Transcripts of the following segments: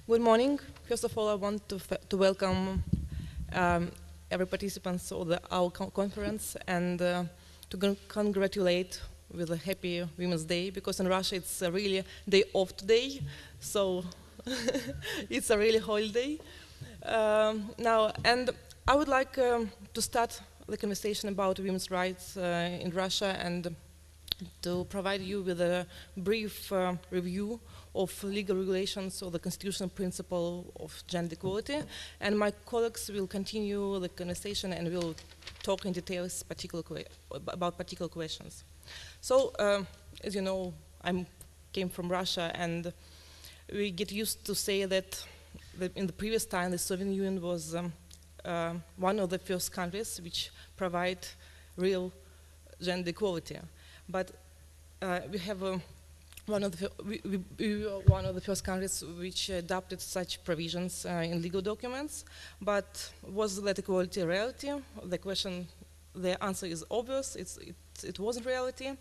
Good morning. First of all, I want to welcome every participant of our conference and to congratulate with a happy Women's Day, because in Russia it's a really day off today, so it's a really holiday. Now, and I would like to start the conversation about women's rights in Russia and to provide you with a brief review of legal regulations or the constitutional principle of gender equality, and my colleagues will continue the conversation and will talk in details about particular questions. So, as you know, I came from Russia, and we get used to say that in the previous time the Soviet Union was one of the first countries which provide real gender equality. But we have we were one of the first countries which adopted such provisions in legal documents. But was that equality a reality? The answer is obvious. It wasn't reality.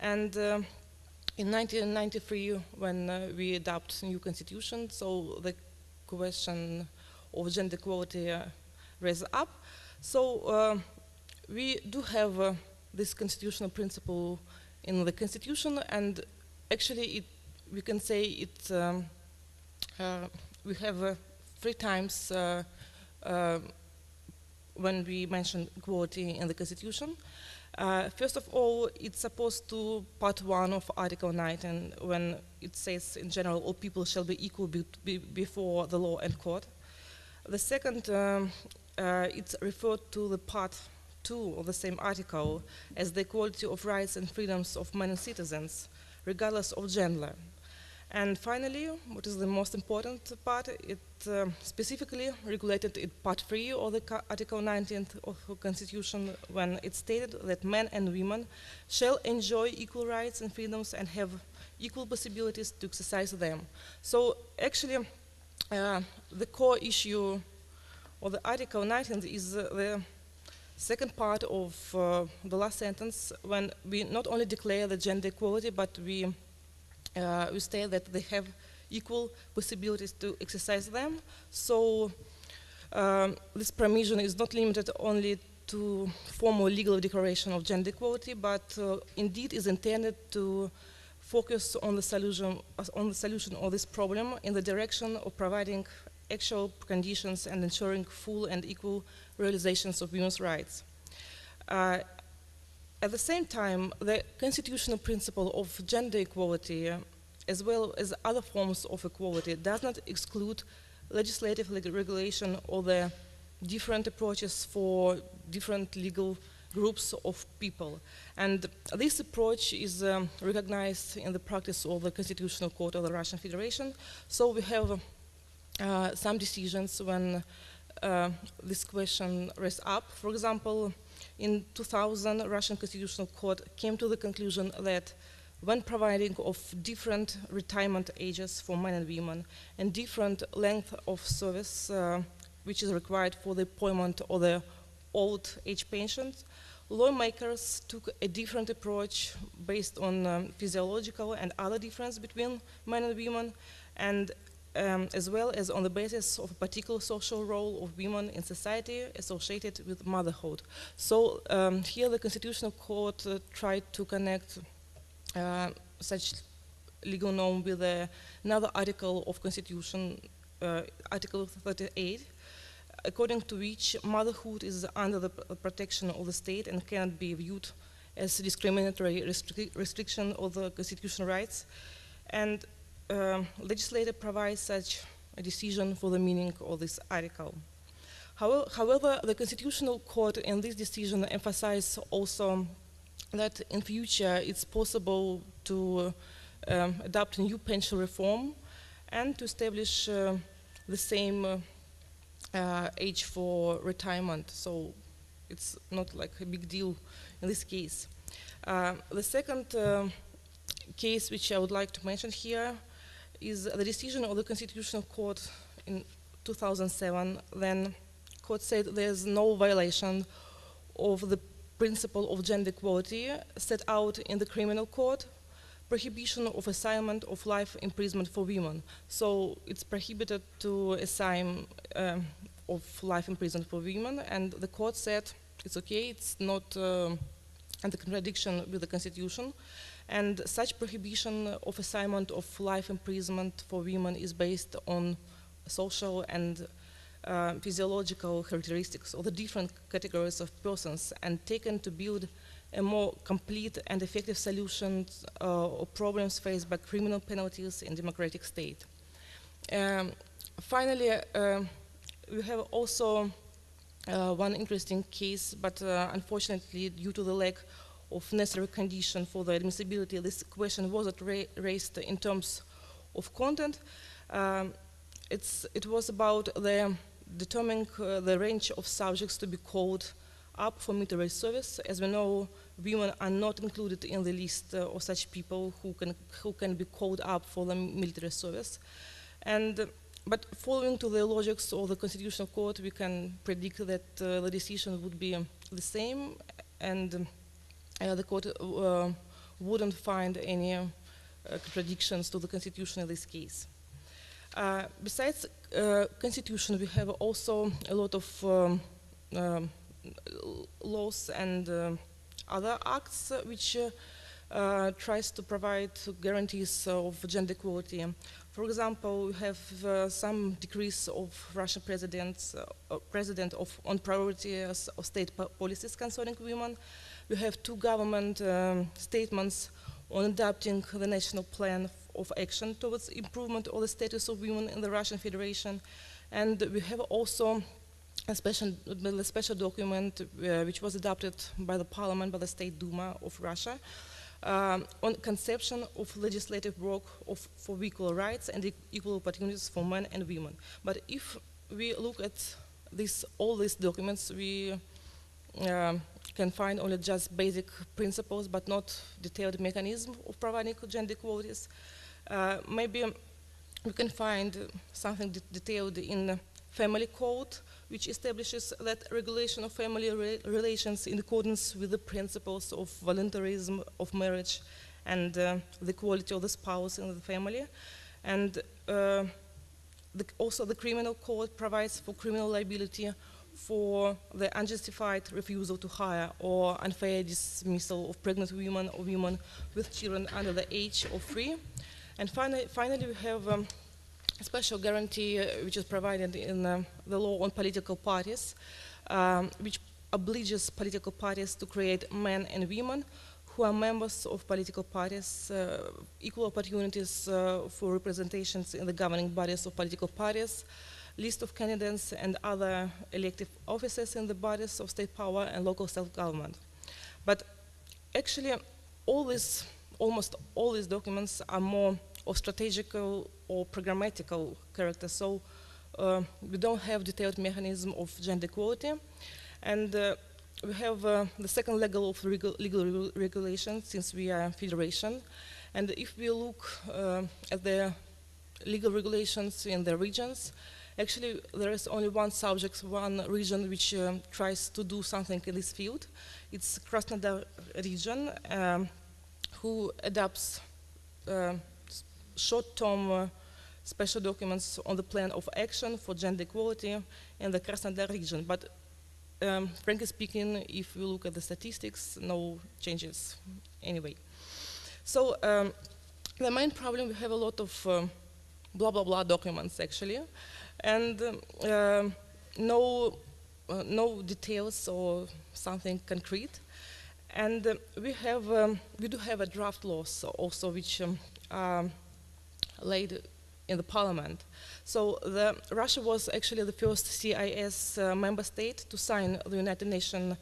And in 1993, when we adopt new constitution, so the question of gender equality raised up. So we do have this constitutional principle in the constitution, and actually we can say we have 3 times when we mention equality in the constitution. First of all, it's supposed to part 1 of Article 19, when it says in general all people shall be equal before the law and court. The second, it's referred to the part 2 of the same article as the equality of rights and freedoms of men and citizens, regardless of gender. And finally, what is the most important part, it specifically regulated in Part 3 of the Article 19 of the Constitution, when it stated that men and women shall enjoy equal rights and freedoms and have equal possibilities to exercise them. So actually, the core issue of the Article 19 is the second part of the last sentence, when we not only declare the gender equality, but we state that they have equal possibilities to exercise them. So this provision is not limited only to formal legal declaration of gender equality, but indeed is intended to focus on the solution of this problem in the direction of providing actual conditions and ensuring full and equal realizations of women's rights. At the same time, the constitutional principle of gender equality, as well as other forms of equality, does not exclude legislative regulation or the different approaches for different legal groups of people. And this approach is recognized in the practice of the Constitutional Court of the Russian Federation. So we have some decisions when this question raised up. For example, in 2000, Russian Constitutional Court came to the conclusion that when providing of different retirement ages for men and women and different length of service which is required for the appointment of the old age pensions, lawmakers took a different approach based on physiological and other difference between men and women, and as well as on the basis of a particular social role of women in society associated with motherhood. So here the Constitutional Court tried to connect such legal norm with another article of Constitution, Article 38, according to which motherhood is under the protection of the state and cannot be viewed as a discriminatory restriction of the constitutional rights. And legislator provides such a decision for the meaning of this article. However, the Constitutional Court in this decision emphasized also that in future it's possible to adopt a new pension reform and to establish the same age for retirement. So it's not like a big deal in this case. The second case which I would like to mention here is the decision of the Constitutional Court in 2007. Then court said there's no violation of the principle of gender equality set out in the criminal code, prohibition of assignment of life imprisonment for women. So it's prohibited to assign of life imprisonment for women, and the court said it's okay, it's not under contradiction with the constitution, and such prohibition of assignment of life imprisonment for women is based on social and physiological characteristics of the different categories of persons and taken to build a more complete and effective solution of problems faced by criminal penalties in democratic state. Finally, we have also one interesting case, but unfortunately, due to the lack of necessary condition for the admissibility, this question wasn't raised in terms of content. It was about determining the range of subjects to be called up for military service. As we know, women are not included in the list of such people who can be called up for the military service. But following to the logics of the Constitutional Court, we can predict that the decision would be the same, and the court wouldn't find any contradictions to the Constitution in this case. Besides Constitution, we have also a lot of laws and other acts which tries to provide guarantees of gender equality. For example, we have some decrees of Russian president on priorities of state policies concerning women. We have 2 government statements on adopting the national plan of action towards improvement of the status of women in the Russian Federation. And we have also a special document which was adopted by the parliament, by the State Duma of Russia, on conception of legislative work for equal rights and equal opportunities for men and women. But if we look at all these documents, we can find only just basic principles, but not detailed mechanism of providing gender equalities. Maybe we can find something detailed in family code, which establishes that regulation of family relations in accordance with the principles of voluntarism of marriage and the equality of the spouse in the family. And also the criminal code provides for criminal liability for the unjustified refusal to hire or unfair dismissal of pregnant women or women with children under the age of 3. And finally we have a special guarantee which is provided in the law on political parties, which obliges political parties to create men and women who are members of political parties, equal opportunities for representations in the governing bodies of political parties, list of candidates and other elective offices in the bodies of state power and local self-government. But actually, almost all these documents are more of strategical or programmatical character, so we don't have detailed mechanism of gender equality. And we have the second level of legal regulation, since we are a federation. And if we look at the legal regulations in the regions, actually there is only one subject, one region which tries to do something in this field. It's Krasnodar region, who adopts short-term special documents on the plan of action for gender equality in the Krasnodar region. But frankly speaking, if we look at the statistics, no changes anyway. So the main problem, we have a lot of blah blah blah documents actually, and no details or something concrete. And we do have a draft laws also which are laid in the parliament. So Russia was actually the first CIS member state to sign the United Nations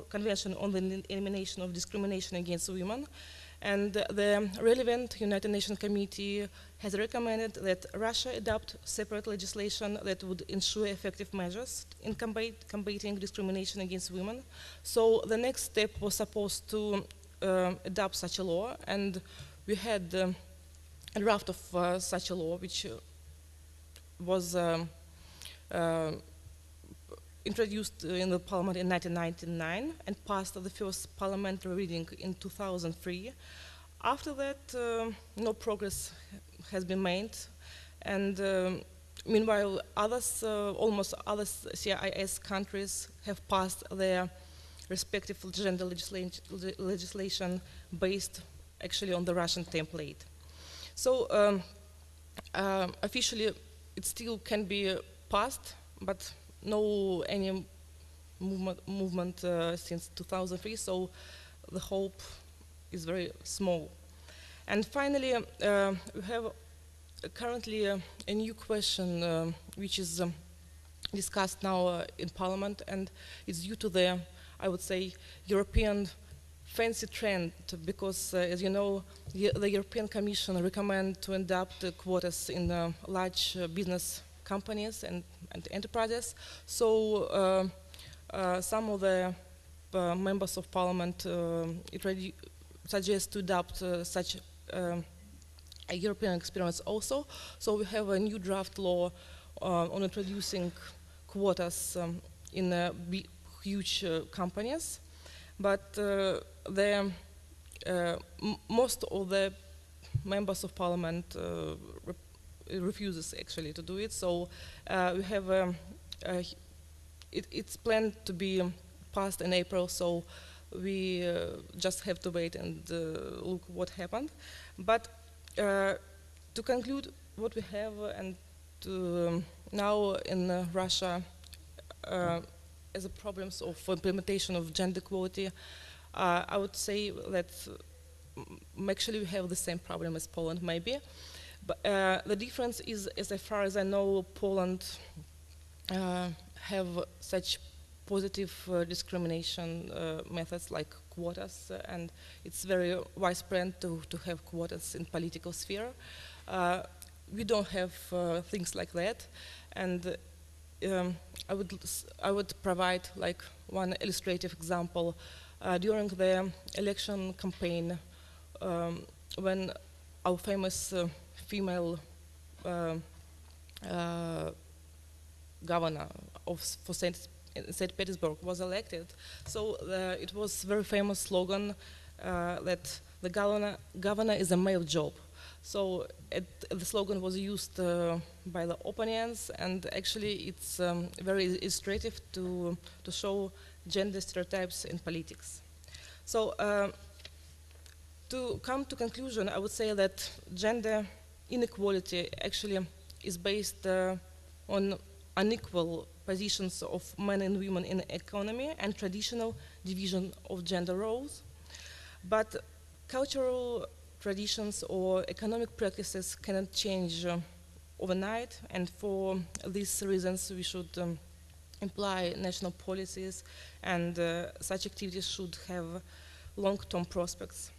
Convention on the Elimination of Discrimination Against Women. And the relevant United Nations Committee has recommended that Russia adopt separate legislation that would ensure effective measures in combating discrimination against women. So the next step was supposed to adopt such a law, and we had a draft of such a law, which was introduced in the parliament in 1999 and passed the first parliamentary reading in 2003. After that, no progress has been made, and meanwhile, others, almost other CIS countries have passed their respective gender legislation based actually on the Russian template. So officially, it still can be passed, but no any movement since 2003. So the hope is very small. And finally, we have currently a new question which is discussed now in Parliament, and it's due to the, I would say, European fancy trend, because as you know, the European Commission recommend to adopt quotas in large business companies and enterprises. So some of the members of Parliament suggest to adopt such a European experience also. So we have a new draft law on introducing quotas in huge companies, but most of the members of Parliament refuses actually to do it. So we have it's planned to be passed in April. So we just have to wait and look what happened. But to conclude what we have, and now in Russia, as a problems of implementation of gender equality, I would say that actually we have the same problem as Poland, maybe. But the difference is, as far as I know, Poland have such positive discrimination methods like quotas, and it's very widespread to have quotas in political sphere. We don't have things like that, and I would provide like one illustrative example. During the election campaign, when our famous female governor for St. Petersburg was elected, so it was very famous slogan that the governor is a male job. So the slogan was used by the opponents, and actually it's very illustrative to show gender stereotypes in politics. So to come to conclusion, I would say that gender inequality actually is based on unequal positions of men and women in the economy and traditional division of gender roles. But cultural traditions or economic practices cannot change overnight, and for these reasons we should imply national policies, and such activities should have long-term prospects.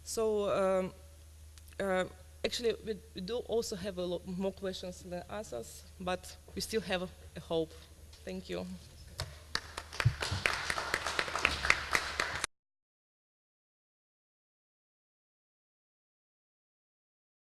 So actually we do also have a lot more questions than answers, but we still have a hope. Thank you.